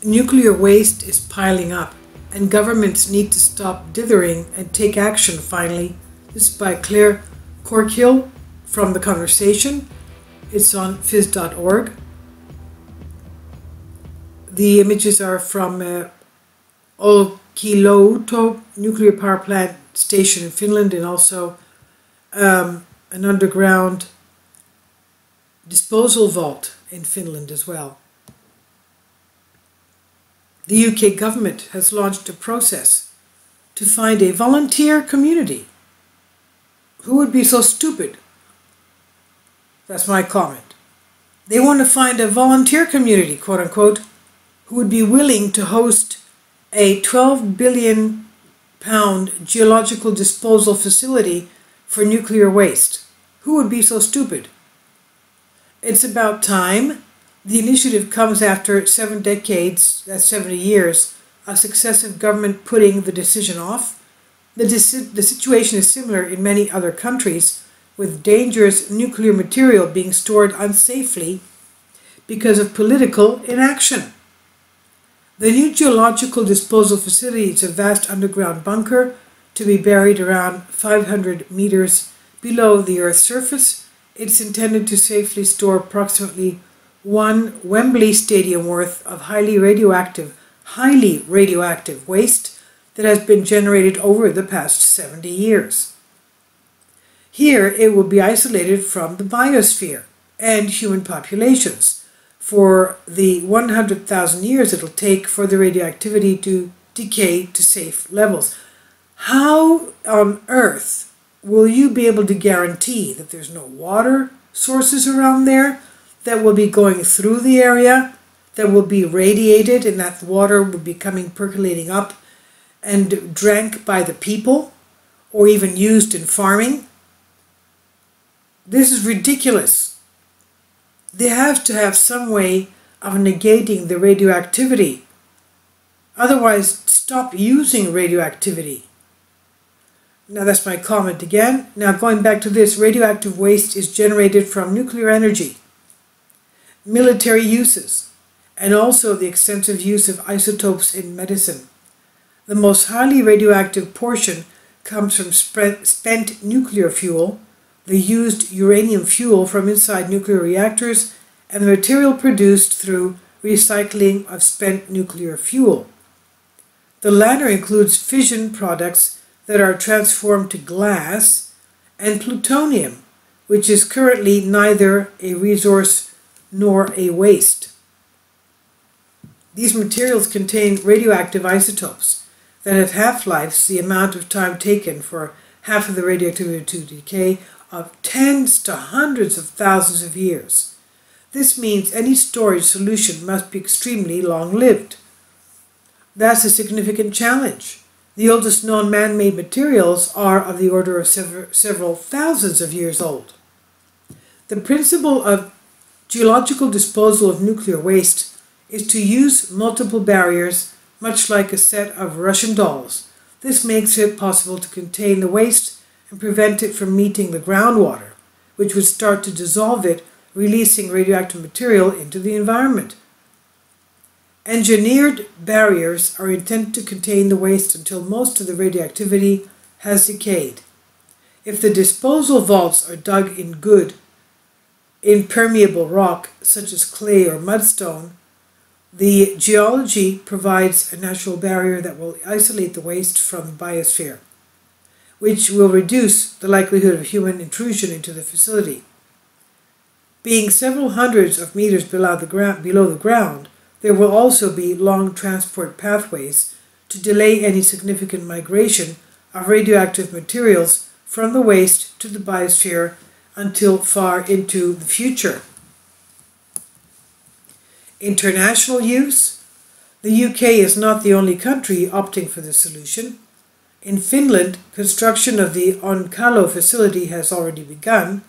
Nuclear waste is piling up, and governments need to stop dithering and take action finally. This is by Claire Corkill from The Conversation. It's on phys.org. The images are from Olkiluoto nuclear power plant station in Finland, and also an underground disposal vault in Finland as well. The UK government has launched a process to find a volunteer community. Who would be so stupid? That's my comment. They want to find a volunteer community, quote unquote, who would be willing to host a £12 billion geological disposal facility for nuclear waste. Who would be so stupid? It's about time. The initiative comes after 7 decades, that's 70 years, of successive government putting the decision off. The situation is similar in many other countries, with dangerous nuclear material being stored unsafely because of political inaction. The new geological disposal facility is a vast underground bunker to be buried around 500 meters below the Earth's surface. It's intended to safely store approximately 1 Wembley Stadium worth of highly radioactive waste that has been generated over the past 70 years. Here it will be isolated from the biosphere and human populations for the 100,000 years it'll take for the radioactivity to decay to safe levels. How on earth will you be able to guarantee that there's no water sources around there that will be going through the area, that will be radiated, and that water will be percolating up and drank by the people, or even used in farming? This is ridiculous. They have to have some way of negating the radioactivity. Otherwise, stop using radioactivity. Now that's my comment again. Now going back to this, radioactive waste is generated from nuclear energy, military uses, and also the extensive use of isotopes in medicine. The most highly radioactive portion comes from spent nuclear fuel, the used uranium fuel from inside nuclear reactors, and the material produced through recycling of spent nuclear fuel. The latter includes fission products that are transformed to glass, and plutonium, which is currently neither a resource nor a waste. These materials contain radioactive isotopes that have half-lives, the amount of time taken for half of the radioactivity to decay, of tens to hundreds of thousands of years. This means any storage solution must be extremely long-lived. That's a significant challenge. The oldest known man-made materials are of the order of several thousands of years old. The principle of geological disposal of nuclear waste is to use multiple barriers, much like a set of Russian dolls. This makes it possible to contain the waste and prevent it from meeting the groundwater, which would start to dissolve it, releasing radioactive material into the environment. Engineered barriers are intended to contain the waste until most of the radioactivity has decayed. If the disposal vaults are dug in good, impermeable rock, such as clay or mudstone, the geology provides a natural barrier that will isolate the waste from the biosphere, which will reduce the likelihood of human intrusion into the facility. Being several hundreds of meters below the ground, there will also be long transport pathways to delay any significant migration of radioactive materials from the waste to the biosphere until far into the future. International use. The UK is not the only country opting for this solution. In Finland, construction of the Onkalo facility has already begun.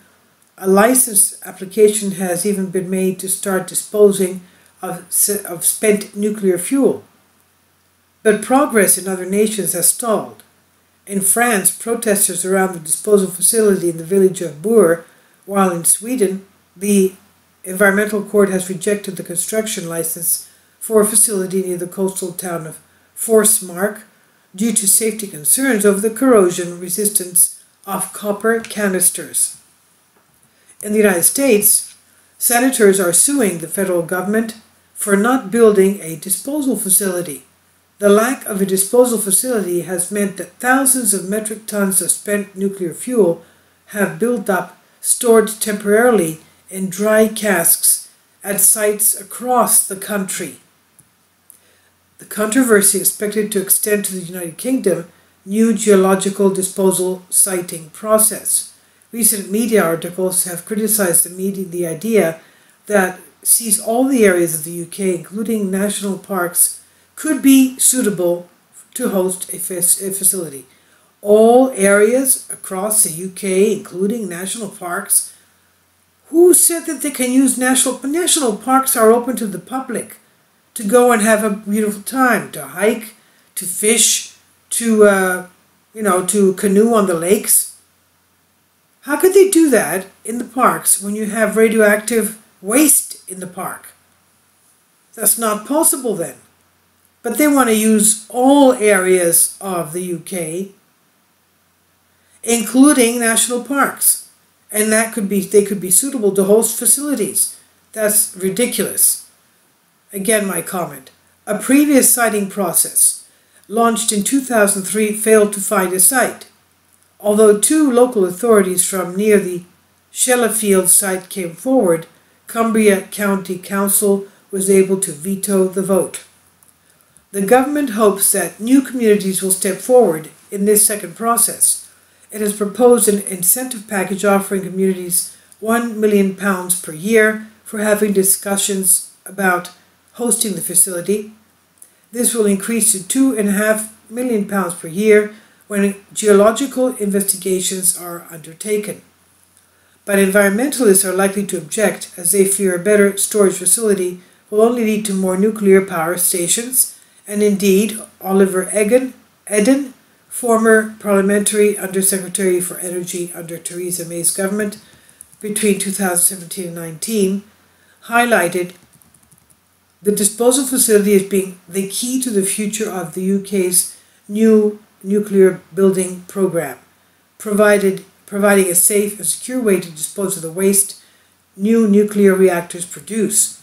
A license application has even been made to start disposing of spent nuclear fuel. But progress in other nations has stalled. In France, protesters around the disposal facility in the village of Bur, while in Sweden, the Environmental Court has rejected the construction license for a facility near the coastal town of Forsmark due to safety concerns over the corrosion resistance of copper canisters. In the United States, senators are suing the federal government for not building a disposal facility. The lack of a disposal facility has meant that thousands of metric tons of spent nuclear fuel have built up, stored temporarily in dry casks at sites across the country. The controversy expected to extend to the United Kingdom new geological disposal siting process. Recent media articles have criticized the idea that sees all the areas of the UK, including national parks, could be suitable to host a facility. All areas across the UK, including national parks. Who said that they can use national parks are open to the public to go and have a beautiful time, to hike, to fish, to canoe on the lakes? How could they do that in the parks when you have radioactive waste in the park? That's not possible then. But they want to use all areas of the UK, including national parks. And they could be suitable to host facilities. That's ridiculous. Again, my comment. A previous siting process, launched in 2003, failed to find a site. Although 2 local authorities from near the Sellafield site came forward, Cumbria County Council was able to veto the vote. The government hopes that new communities will step forward in this second process. It has proposed an incentive package offering communities £1 million per year for having discussions about hosting the facility. This will increase to £2.5 million per year when geological investigations are undertaken. But environmentalists are likely to object, as they fear a better storage facility will only lead to more nuclear power stations, and indeed, Oliver Eden, former Parliamentary Undersecretary for Energy under Theresa May's government between 2017 and 2019, highlighted the disposal facility as being the key to the future of the UK's new nuclear building program, providing a safe and secure way to dispose of the waste new nuclear reactors produce.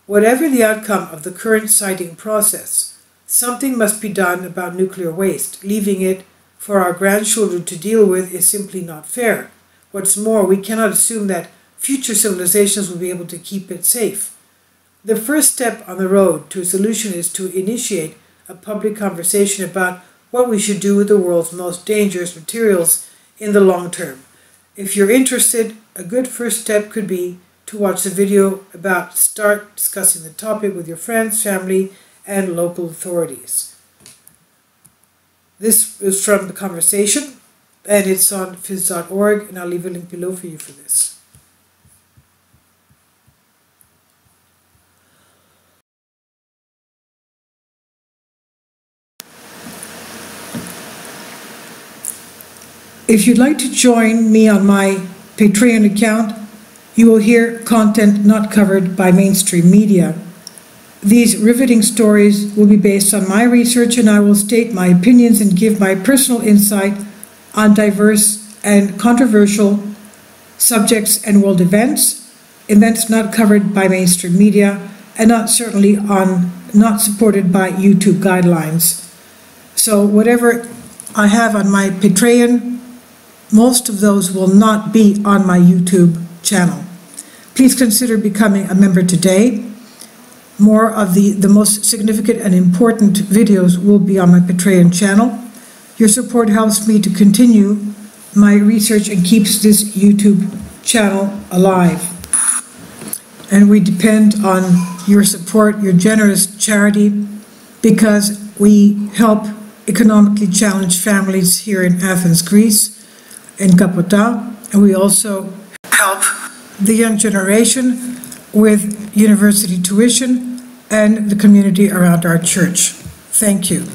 Whatever the outcome of the current siting process, something must be done about nuclear waste. Leaving it for our grandchildren to deal with is simply not fair. What's more, we cannot assume that future civilizations will be able to keep it safe. The first step on the road to a solution is to initiate a public conversation about what we should do with the world's most dangerous materials in the long term. If you're interested, a good first step could be to watch the video start discussing the topic with your friends, family, and local authorities. This is from the conversation, and it's on phys.org, and I'll leave a link below for you for this. If you'd like to join me on my Patreon account, you will hear content not covered by mainstream media. These riveting stories will be based on my research, and I will state my opinions and give my personal insight on diverse and controversial subjects and world events not covered by mainstream media, and not supported by YouTube guidelines. So whatever I have on my Patreon, most of those will not be on my YouTube channel. Please consider becoming a member today. More of the most significant and important videos will be on my Patreon channel. Your support helps me to continue my research and keeps this YouTube channel alive. And we depend on your support, your generous charity, because we help economically challenged families here in Athens, Greece, in Kapota, and we also help the young generation with university tuition and the community around our church. Thank you.